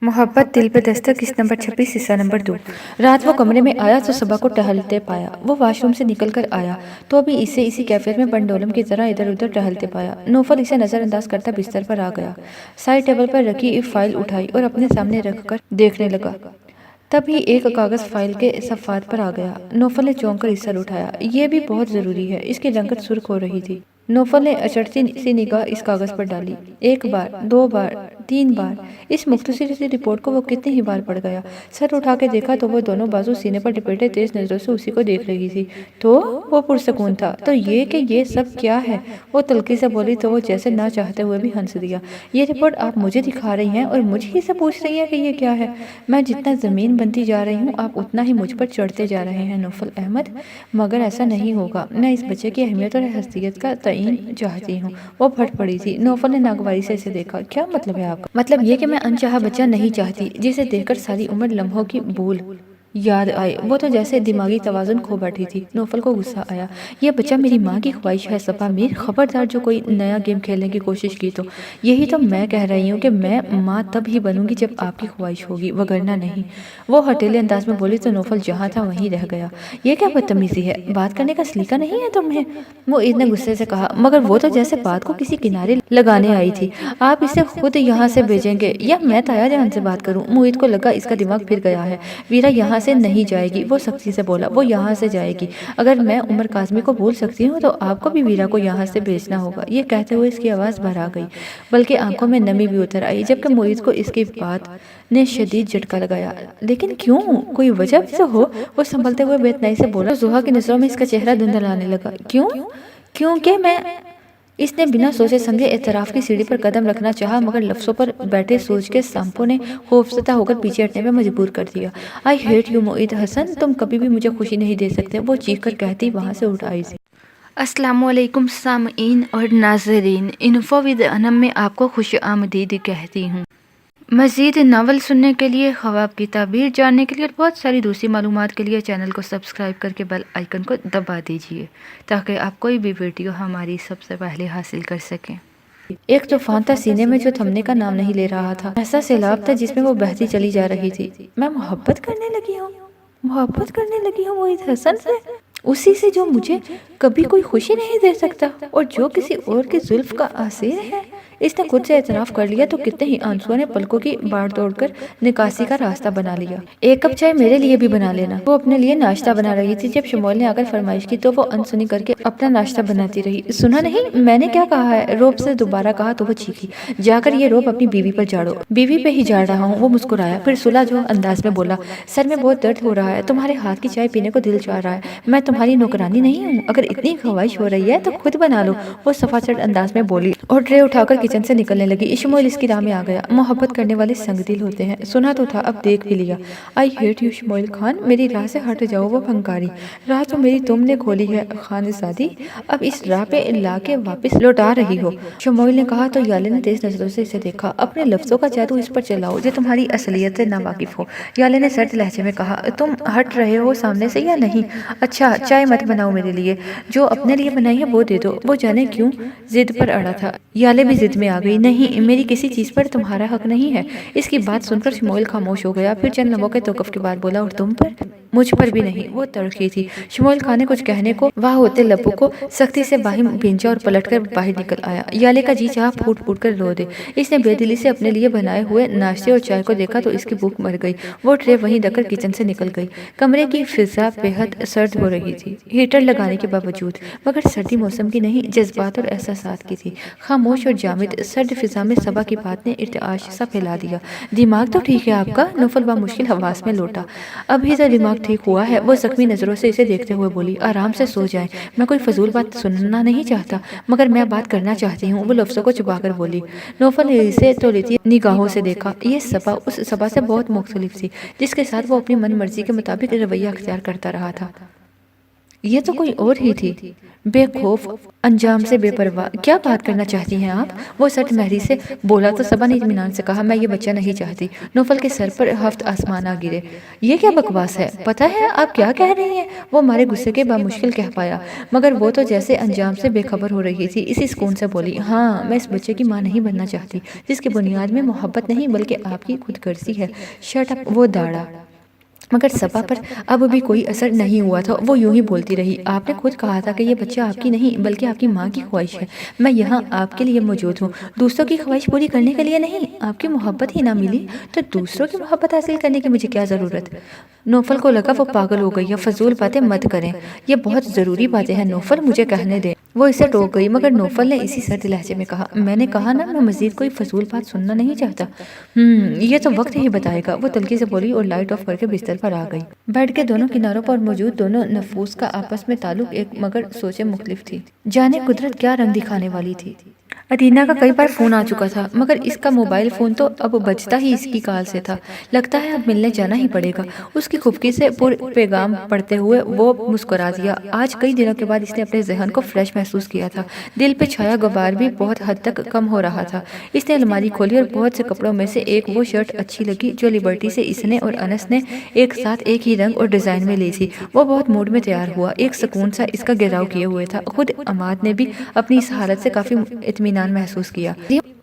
محبت دل پہ دستک قسط نمبر 26 حصہ نمبر 2۔ رات وہ کمرے میں آیا تو صبح کو ٹہلتے پایا۔ وہ واش روم سے نکل کر آیا تو ابھی اسے اسی کیفیت میں پنڈولم کی طرح ادھر ادھر ٹہلتے پایا۔ نوفل اسے نظر انداز کرتا بستر پر آ گیا، سائڈ ٹیبل پر رکھی ایک فائل اٹھائی اور اپنے سامنے رکھ کر دیکھنے لگا۔ تبھی ایک کاغذ فائل کے صفحات پر آ گیا۔ نوفل نے چونک کر سر اٹھایا۔ یہ بھی بہت ضروری ہے۔ اس کی رنگت سرخ ہو رہی تھی۔ نوفل نے اچڑتی سی نگاہ اس کاغذ پر ڈالی۔ ایک بار، دو بار، تین بار، اس مختصر سی رپورٹ کو وہ کتنی ہی بار پڑھ گیا۔ سر اٹھا کے دیکھا تو وہ دونوں بازو سینے پر لپیٹے تیز نظروں سے اسی کو دیکھ رہی تھی۔ تو وہ پرسکون تھا۔ تو یہ کہ یہ سب کیا ہے؟ وہ تلخی سے بولی تو وہ جیسے نہ چاہتے ہوئے بھی ہنس دیا۔ یہ رپورٹ آپ مجھے دکھا رہی ہیں اور مجھ ہی سے پوچھ رہی ہیں کہ یہ کیا ہے؟ میں جتنا زمین بنتی جا رہی ہوں آپ اتنا ہی مجھ پر چڑھتے جا رہے ہیں نوفل احمد، مگر ایسا نہیں ہوگا۔ میں اس بچے کی اہمیت اور حیثیت کا تعین چاہتی ہوں۔ وہ پھٹ پڑی تھی۔ نوفل نے ناگواری سے اسے دیکھا۔ کیا مطلب ہے آپ کا؟ مطلب یہ کہ میں انچاہا بچہ نہیں چاہتی جسے دیکھ کر ساری عمر لمحوں کی بھول یاد آئے۔ وہ تو جیسے دماغی توازن کھو بیٹھی تھی۔ نوفل کو غصہ آیا۔ یہ بچہ میری ماں کی خواہش ہے صفا میر، خبردار جو کوئی نیا گیم کھیلنے کی کوشش کی تو یہی تو میں کہہ رہی ہوں کہ میں ماں تب ہی بنوں گی جب آپ کی خواہش ہوگی، وگرنہ نہیں۔ وہ ہٹیلے انداز میں بولی تو نوفل جہاں تھا وہیں رہ گیا۔ یہ کیا بدتمیزی ہے؟ بات کرنے کا سلیقہ نہیں ہے تمہیں؟ موعید نے غصے سے کہا۔ مگر وہ تو جیسے بات کو کسی کنارے لگانے آئی تھی۔ آپ اسے خود یہاں سے بھیجیں گے یا میں تایا جان سے بات کروں؟ موعید کو لگا اس کا دماغ پھر گیا ہے۔ ویرا یہاں سے نہیں جائے گی، وہ سختی سے بولا۔ وہ یہاں سے جائے گی۔ اگر میں عمر کاظمی کو بول سکتی ہوں تو آپ کو بھی ویرا کو یہاں سے بھیجنا ہوگا۔ یہ کہتے ہوئے اس کی آواز بھر آ گئی، بلکہ آنکھوں میں نمی بھی اتر آئی، جبکہ موعید کو اس کی بات نے شدید جھٹکا لگایا۔ لیکن کیوں؟ کوئی وجہ بھی تو ہو؟ وہ سنبھلتے ہوئے بے اتنائی سے بولا۔ زحا کی نظروں میں اس کا چہرہ دھندلانے لگا۔ کیوں؟ کیونکہ میں… اس نے بنا سوچے سمجھے اعتراف کی سیڑھی پر قدم رکھنا چاہا، مگر لفظوں پر بیٹھے سوچ کے سانپوں نے خوفزدہ ہو کر پیچھے ہٹنے میں مجبور کر دیا۔ آئی ہیٹ یو موعید حسن، تم کبھی بھی مجھے خوشی نہیں دے سکتے، وہ چیخ کر کہتی وہاں سے اٹھ آئی تھی۔ السلام علیکم سامعین اور ناظرین، انفو ود انم میں آپ کو خوش آمدید کہتی ہوں۔ مزید ناول سننے کے لیے، خواب کی تعبیر جاننے کے لیے اور بہت ساری دوسری معلومات کے لیے چینل کو سبسکرائب کر کے بیل آئیکن کو دبا دیجیے تاکہ آپ کوئی بھی ویڈیو ہماری سب سے پہلے حاصل کر سکیں۔ ایک طوفان تھا سینے میں جو تھمنے کا نام نہیں لے رہا تھا۔ ایسا سیلاب تھا جس میں وہ بہتی چلی جا رہی تھی۔ میں محبت کرنے لگی ہوں، محبت کرنے لگی ہوں موعید حسن سے، اسی سے جو مجھے کبھی کوئی خوشی نہیں دے سکتا اور جو کسی اور کی زلف کا اسیر ہے۔ اس نے خود سے اعتراف کر لیا تو کتنے ہی آنسوؤں نے پلکوں کی باڑ توڑ کر نکاسی کا راستہ بنا لیا۔ ایک کپ چائے میرے لیے بھی بنا لینا۔ وہ اپنے لیے ناشتہ بنا رہی تھی جب شمول نے آ کر فرمائش کی تو وہ انسنی کر کے اپنا ناشتہ بناتی رہی۔ سنا نہیں میں نے کیا کہا ہے؟ روب سے دوبارہ کہا تو وہ چیخی۔ جا کر یہ روب اپنی بیوی پر جھاڑو۔ بیوی پہ ہی جھاڑ رہا ہوں، وہ مسکرایا، پھر صلح جو انداز میں بولا۔ سر میں بہت درد ہو رہا ہے، تمہارے ہاتھ کی چائے پینے کو دل چاہ رہا ہے، میں تمہاری نوکرانی نہیں ہوں، اگر اتنی خواہش ہو رہی ہے تو خود بنا لو، وہ صفا چٹ انداز میں بولی اور ٹرے اٹھا کر کچن سے نکلنے لگی۔ شمول اس کی راہ میں آ گیا۔ محبت کرنے والے سنگ دل ہوتے ہیں، سنا تو تھا، اب دیکھ بھی لیا۔ آئی ہیٹ یو شمول خان، میری راہ سے ہٹ جاؤ، وہ پھنکاری۔ راہ تو میری تم نے کھولی ہے خانزادی، اب اس راہ پہ لا کے واپس لوٹا رہی ہو۔ شمول نے کہا تو یالے نے تیز نظروں سے اسے دیکھا۔ اپنے لفظوں کا جادو اس پر چلاؤ جو تمہاری اصلیت سے ناواقف ہو، یالے نے سرد لہجے میں کہا۔ تم ہٹ رہے ہو سامنے سے یا نہیں؟ اچھا چائے مت بناؤ میرے لیے، جو اپنے لیے بنائی ہے وہ دے دو۔ وہ جانے کیوں ضد پر اڑا تھا، یالے بھی ضد میں آ گئی۔ نہیں، میری کسی چیز پر تمہارا حق نہیں ہے۔ اس کی بات سن کر شمول خاموش ہو گیا، پھر چند لمحوں کے توقف کے بعد بولا، اور تم پر؟ مجھ پر بھی نہیں۔ وہ تڑکی تھی۔ شمول خان نے کچھ کہنے کو واہ ہوتے لبوں کو سختی سے باہم بھینچا اور پلٹ کر باہر نکل آیا۔ یالے کا جی چاہا پھوٹ پھوٹ کر رو دے۔ اس نے بے دلی سے اپنے لیے بنائے ہوئے ناشتے اور چائے کو دیکھا تو اس کی بھوک مر گئی۔ وہ ٹرے وہیں رکھ کر کچن سے نکل گئی۔ کمرے کی فضا بے حد سرد ہو رہی تھی ہیٹر لگانے کے باوجود، مگر سردی موسم کی نہیں، جذبات اور احساسات کی تھی۔ خاموش اور جامد سرد فضا میں صبا کی بات نے ارتعاش سا پھیلا دیا۔ دماغ تو ٹھیک ہے آپ کا؟ نوفل بامشکل حواس میں لوٹا۔ ابھی تو دماغ ٹھیک ہوا ہے، وہ زخمی نظروں سے اسے دیکھتے ہوئے بولی۔ آرام سے سو جائیں، میں کوئی فضول بات سننا نہیں چاہتا، مگر میں بات کرنا چاہتی ہوں، وہ لفظوں کو چھپا کر بولی۔ نوفل نے اسے تولیتی نگاہوں سے دیکھا۔ یہ صبا اس صبا سے بہت مختلف تھی جس کے ساتھ وہ اپنی من مرضی کے مطابق رویہ اختیار کرتا رہا تھا۔ یہ تو کوئی اور ہی تھی، بے خوف، انجام سے بے پرواہ۔ کیا بات کرنا چاہتی ہیں آپ؟ وہ سٹ مہری سے بولا تو صبا نے اطمینان سے کہا، میں یہ بچہ نہیں چاہتی۔ نوفل کے سر پر ہفت آسمان آ گرے۔ یہ کیا بکواس ہے؟ پتہ ہے آپ کیا کہہ رہی ہیں؟ وہ ہمارے غصے کے بامشکل کہہ پایا، مگر وہ تو جیسے انجام سے بے خبر ہو رہی تھی۔ اسی سکون سے بولی، ہاں، میں اس بچے کی ماں نہیں بننا چاہتی جس کی بنیاد میں محبت نہیں بلکہ آپ کی خود غرضی ہے۔ شٹ اپ، وہ داڑا۔ مگر صبا پر اب بھی کوئی اثر نہیں ہوا تھا۔ وہ یوں ہی بولتی رہی، آپ نے خود کہا تھا کہ یہ بچہ آپ کی نہیں بلکہ آپ کی ماں کی خواہش ہے۔ میں یہاں آپ کے لیے موجود ہوں، دوسروں کی خواہش پوری کرنے کے لیے نہیں۔ آپ کی محبت ہی نہ ملی تو دوسروں کی محبت حاصل کرنے کی مجھے کیا ضرورت؟ نوفل کو لگا وہ پاگل ہو گئی ہے، فضول باتیں مت کریں، یہ بہت ضروری باتیں ہیں نوفل، مجھے کہنے دیں۔ وہ اسے ٹوک گئی، مگر نوفل نے اسی سرد لہجے میں کہا، میں نے کہا نا، میں مزید کوئی فضول بات سننا نہیں چاہتا۔ یہ تو وقت ہی بتائے گا، وہ تلخی سے بولی اور لائٹ آف کر کے بستر پر آ گئی۔ بیڈ کے دونوں کناروں پر موجود دونوں نفوس کا آپس میں تعلق ایک مگر سوچیں مختلف تھی۔ جانے قدرت کیا رنگ دکھانے والی تھی۔ ادینہ کا کئی بار فون آ چکا تھا، مگر اس کا موبائل فون تو اب بجتا ہی اس کی کال سے تھا۔ لگتا ہے اب ملنے جانا ہی پڑے گا۔ اس کی خفگی سے پر پیغام پڑھتے ہوئے وہ مسکرا دیا۔ آج کئی دنوں کے بعد اس نے اپنے ذہن کو فریش محسوس کیا تھا۔ دل پہ چھایا غبار بھی بہت حد تک کم ہو رہا تھا۔ اس نے الماری کھولی اور بہت سے کپڑوں میں سے ایک وہ شرٹ اچھی لگی جو لبرٹی سے اس نے اور انس نے ایک ساتھ ایک ہی رنگ اور ڈیزائن میں لی تھی۔ وہ بہت موڈ میں تیار ہوا، ایک سکون سا اس کا گھیراؤ کیے ہوئے تھا۔ خود عماد نے بھی اپنی اس حالت سے کافی اطمینان محسوس کیا۔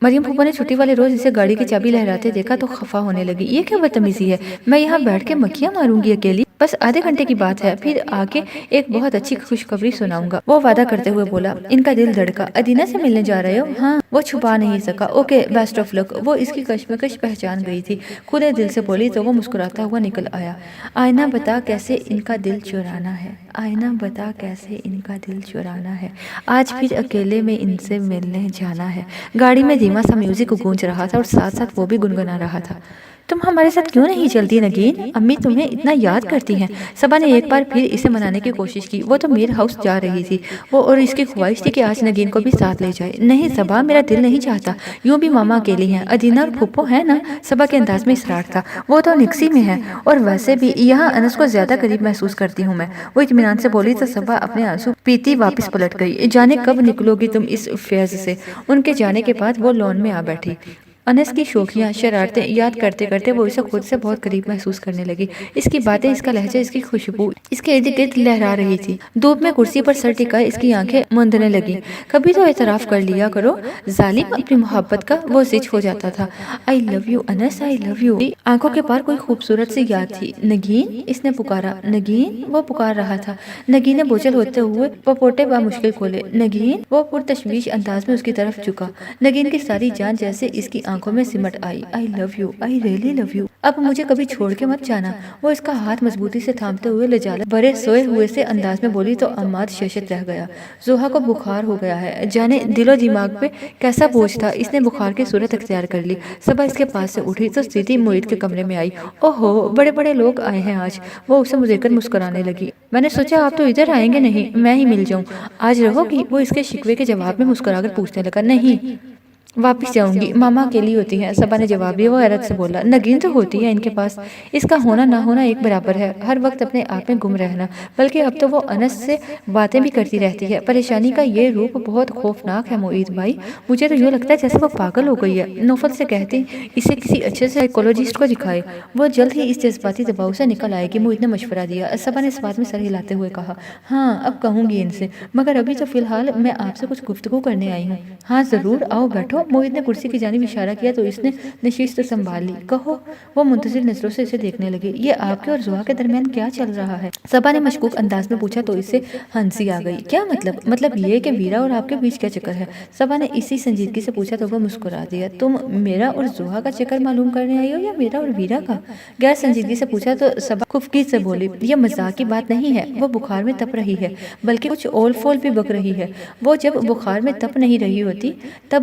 مریم پھوپھو نے چھٹی والے روز اسے گاڑی کی چابی لہراتے دیکھا تو خفا ہونے لگی۔ یہ کیا بدتمیزی ہے، میں یہاں بیٹھ کے مکھیاں ماروں گی اکیلی؟ بس آدھے گھنٹے کی بات ہے، پھر آ کے ایک بہت اچھی خوشخبری سناؤں گا، وہ وعدہ کرتے ہوئے بولا۔ ان کا دل دھڑکا۔ ادینہ سے ملنے جا رہے ہو؟ ہاں، وہ چھپا نہیں سکا۔ اوکے، بیسٹ آف لک۔ وہ اس کی کشمکش پہچان گئی تھی، کھلے دل سے بولی تو وہ مسکراتا ہوا نکل آیا۔ آئینہ بتا کیسے ان کا دل چرانا ہے، آئینہ بتا کیسے ان کا دل چرانا ہے، آج پھر اکیلے میں ان سے ملنے جانا ہے۔ گاڑی میں دھیما سا میوزک گونج رہا تھا اور ساتھ ساتھ وہ بھی گنگنا رہا تھا۔ تم ہمارے ساتھ کیوں نہیں چلتی نگین؟ امی تمہیں اتنا یاد کرتی ہیں۔ صبا نے ایک بار پھر اسے منانے کی کوشش کی۔ وہ تو میر ہاؤس جا رہی تھی، وہ اور اس کی خواہش تھی کہ آج نگین کو بھی ساتھ لے جائے۔ نہیں صبا، میرا دل نہیں چاہتا، یوں بھی ماما اکیلی ہیں، ادینہ اور پھوپھو ہے نا؟ صبا کے انداز میں اصرار تھا۔ وہ تو نکسی میں ہے، اور ویسے بھی یہاں انس کو زیادہ قریب محسوس کرتی ہوں میں، وہ اطمینان سے بولی تو صبا اپنے آنسو پیتی واپس پلٹ گئی۔ جانے کب نکلو گی تم اس فیض سے؟ ان کے جانے کے بعد وہ لون میں آ بیٹھی۔ انس کی شوخیاں، شرارتیں یاد کرتے کرتے وہ اسے خود سے بہت قریب محسوس کرنے لگی۔ اس کی باتیں، اس کا لہجہ، اس کی خوشبو اس کے ارد گرد لہرا رہی تھی۔ دھوپ میں کرسی پر سر ٹکائے اس کی آنکھیں مندنے لگی۔ کبھی تو اعتراف کر لیا کرو ظالم اپنی محبت کا۔ وہ زج ہو جاتا تھا۔ آئی لو یو انس، آئی لو یو۔ آنکھوں کے پار کوئی خوبصورت سی یاد تھی۔ نگین، اس نے پکارا۔ نگین، وہ پکار رہا تھا۔ نگین نے بوجھل ہوتے ہوئے پپوٹے بامشکل کھولے۔ نگین، وہ پرتشویش انداز میں اس کی طرف جھکا۔ نگین کی ساری جان جیسے اس کی آنکھوں میں سمٹ آئی۔ I love you, I really love you, اب مجھے کبھی چھوڑ کے مت جانا۔ وہ اس کا ہاتھ مضبوطی سے تھامتے ہوئے لجالت بھرے سوئے ہوئے سے انداز میں بولی تو عماد ششت رہ گیا۔ زوہا کو بخار ہو گیا ہے، جانے دل و دماغ پہ کیسا بوجھ تھا، اس نے بخار کی صورت اختیار کر لی۔ صبا اس کے پاس سے اٹھی تو سیدھی معید کے کمرے میں آئی۔ اوہو، بڑے بڑے لوگ آئے ہیں آج، وہ اسے دیکھ کر مسکرانے لگی۔ میں نے سوچا آپ تو ادھر آئیں گے نہیں، میں ہی مل جاؤں۔ آج رہو گی؟ وہ اس کے شکوے کے جواب میں مسکرا کر پوچھنے لگا۔ نہیں، واپس جاؤں گی، ماما اکیلی ہوتی ہیں۔ صبا نے جواب دیا۔ وہ حیرت سے بولا۔ نگین تو ہوتی ہے ان کے پاس، اس کا ہونا نہ ہونا ایک برابر ہے، ہر وقت اپنے آپ میں گم رہنا، بلکہ اب تو وہ انس سے باتیں بھی کرتی رہتی ہے۔ پریشانی کا یہ روپ بہت خوفناک ہے معید بھائی، مجھے تو یوں لگتا ہے جیسے وہ پاگل ہو گئی ہے۔ نوفل سے کہتی اسے کسی اچھے سائیکولوجسٹ کو دکھائے، وہ جلد ہی اس جذباتی دباؤ سے نکل آئے گی، معید نے مشورہ دیا۔ صبا نے اس بات میں سر ہلاتے ہوئے کہا، ہاں اب کہوں گی ان سے، مگر ابھی تو فی الحال میں آپ سے کچھ گفتگو کرنے آئی ہوں۔ ہاں ضرور، آؤ بیٹھو۔ معید نے کرسی کی جانب اشارہ کیا تو اس نے نشست سنبھال لی۔ کہو۔ وہ منتظر نظروں سے اسے دیکھنے لگی۔ یہ آپ کے اور زوہا کے درمیان کیا چل رہا ہے؟ صبا نے مشکوک انداز میں پوچھا تو اس سے ہنسی آ گئی۔ کیا مطلب؟ مطلب یہ کہ ویرا اور آپ کے بیچ کیا چکر ہے؟ صبا نے اسی سنجیدگی سے پوچھا تو وہ مسکرا دیا۔ تم میرا اور زوہا کا چکر معلوم کرنے آئی ہو یا میرا اور ویرا کا؟ غیر سنجیدگی سے پوچھا تو صبا خفگی سے بولی۔ یہ مذاق کی بات نہیں ہے، وہ بخار میں تپ رہی ہے، بلکہ کچھ اول فول بھی بک رہی ہے۔ وہ جب بخار میں تپ نہیں رہی ہوتی تب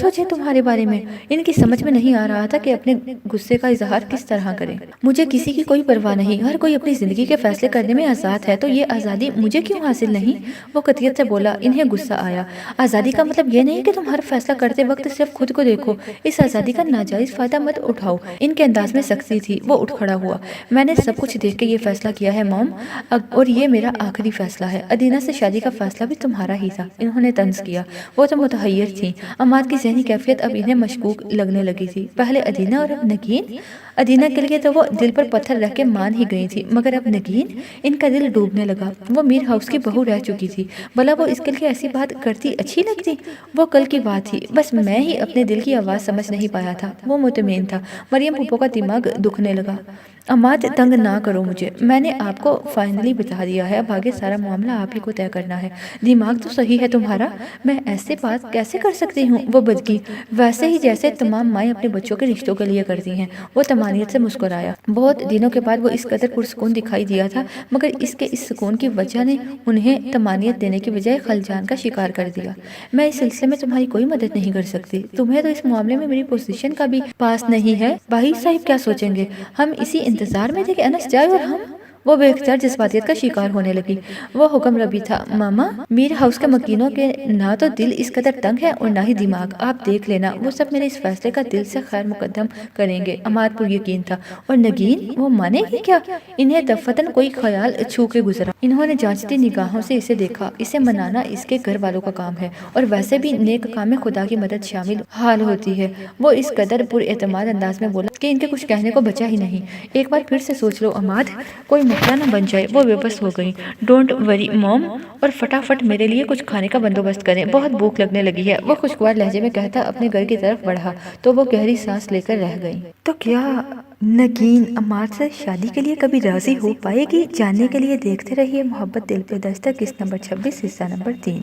سوچے تمہارے بارے میں؟ ان کی سمجھ میں نہیں آ رہا تھا کہ اپنے غصے کا اظہار کس طرح کریں۔ مجھے کسی کی کوئی پرواہ نہیں، ہر کوئی اپنی زندگی کے فیصلے کرنے میں آزاد ہے، تو یہ آزادی مجھے کیوں حاصل نہیں؟ وہ قطعیت سے بولا۔ انہیں غصہ آیا۔ آزادی کا مطلب یہ نہیں کہ تم ہر فیصلہ کرتے وقت صرف خود کو دیکھو، اس آزادی کا ناجائز فائدہ مت اٹھاؤ۔ ان کے انداز میں سختی تھی۔ وہ اٹھ کھڑا ہوا۔ میں نے سب کچھ دیکھ کے یہ فیصلہ کیا ہے موم، اور یہ میرا آخری فیصلہ ہے۔ ادینہ سے شادی کا فیصلہ بھی تمہارا ہی تھا۔ انہوں نے طنز کیا۔ وہ تو متحیر تھیں۔ عماد کی ذہنی کیفیت اب انہیں مشکوک لگنے لگی تھی۔ پہلے ادینہ اور اب نگین۔ ادینہ کے لیے تو وہ دل پر پتھر رکھ کے مان ہی گئی تھی، مگر اب نگین؟ ان کا دل ڈوبنے لگا۔ وہ میر ہاؤس کی بہو رہ چکی تھی، بھلا وہ اس کے لیے ایسی بات کرتی اچھی لگتی؟ وہ کل کی بات تھی، بس میں ہی اپنے دل کی آواز سمجھ نہیں پایا تھا۔ وہ مطمئن تھا۔ مریم پھوپھو کا دماغ دکھنے لگا۔ عماد تنگ نہ کرو مجھے، میں نے آپ کو فائنلی بتا دیا ہے، اب آگے سارا معاملہ آپ ہی کو طے کرنا ہے۔ دماغ تو صحیح ہے تمہارا، میں ایسے بات کیسے کر سکتی ہوں؟ وہ بدکی، ویسے ہی جیسے تمام مائیں اپنے بچوں کے رشتوں کے لیے کرتی ہیں۔ وہ طمانینت سے مسکرایا۔ بہت دنوں کے بعد وہ اس قدر پرسکون دکھائی دیا تھا، مگر اس کے اس سکون کی وجہ نے انہیں طمانینت دینے کی بجائے خلجان کا شکار کر دیا۔ میں اس سلسلے میں تمہاری کوئی مدد نہیں کر سکتی، تمہیں تو اس معاملے میں میری پوزیشن کا بھی پاس نہیں ہے۔ بھائی صاحب کیا سوچیں گے؟ ہم اسی انتظار میں تھے کہ انس جائے اور ہم۔ وہ بے اختیار جذباتیت کا شکار ہونے لگی۔ وہ حکم ربی تھا۔ ماما، میر ہاؤس کے مکینوں کے نہ تو دل اس قدر تنگ ہے اور نہ ہی دماغ، آپ دیکھ لینا، وہ سب میرے اس فیصلے کا دل سے خیر مقدم کریں گے۔ عماد پر یقین تھا۔ اور نگین، وہ مانے گی کیا؟ انہیں دفتن کوئی خیال چھو کے گزرا۔ انہوں نے جانچتی نگاہوں سے اسے دیکھا۔ اسے منانا اس کے گھر والوں کا کام ہے، اور ویسے بھی نیک کام میں خدا کی مدد شامل حال ہوتی ہے۔ وہ اس قدر پر اعتماد انداز میں بولا کہ ان کے کچھ کہنے کو بچا ہی نہیں۔ ایک بار پھر سے سوچ لو عماد، کوئی مسئلہ نہ بن جائے۔ وہ بے بس ہو گئیں۔ ڈونٹ وری موم، اور فٹافٹ میرے لیے کچھ کھانے کا بندوبست کریں، بہت بھوک لگنے لگی ہے۔ وہ خوشگوار لہجے میں کہتا اپنے گھر کی طرف بڑھا تو وہ گہری سانس لے کر رہ گئی۔ تو کیا نگین عماد سے شادی کے لیے کبھی راضی ہو پائے گی؟ جاننے کے لیے دیکھتے رہیے محبت دل پہ دستک، قسط نمبر 26، حصہ نمبر 3۔